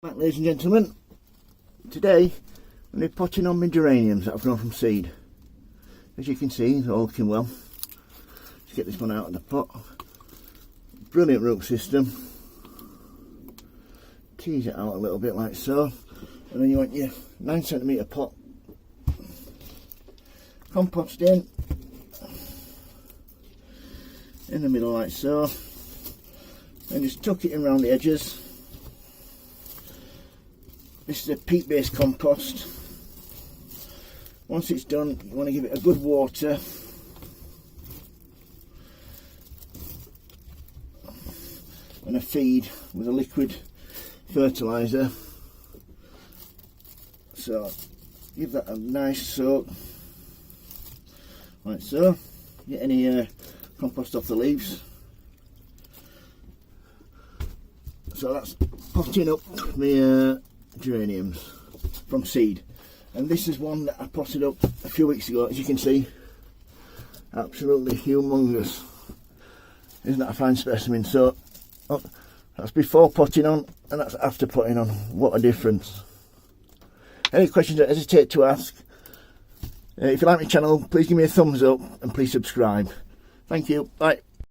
Right, ladies and gentlemen, today I'm going to be potting on my geraniums that I've grown from seed. As you can see, they're all looking well. Let's get this one out of the pot. Brilliant root system. Tease it out a little bit like so, and then you want your 9cm pot compost in the middle like so, and just tuck it in around the edges. This is a peat based compost. Once it's done, you want to give it a good water. And a feed with a liquid fertiliser. So give that a nice soak, like so. Get any compost off the leaves. So that's potting up my geraniums from seed, and this is one that I potted up a few weeks ago. As you can see, absolutely humongous. Isn't that a fine specimen? So that's before potting on, and that's after potting on. What a difference. Any questions, don't hesitate to ask. If you like my channel, please give me a thumbs up and please subscribe. Thank you. Bye.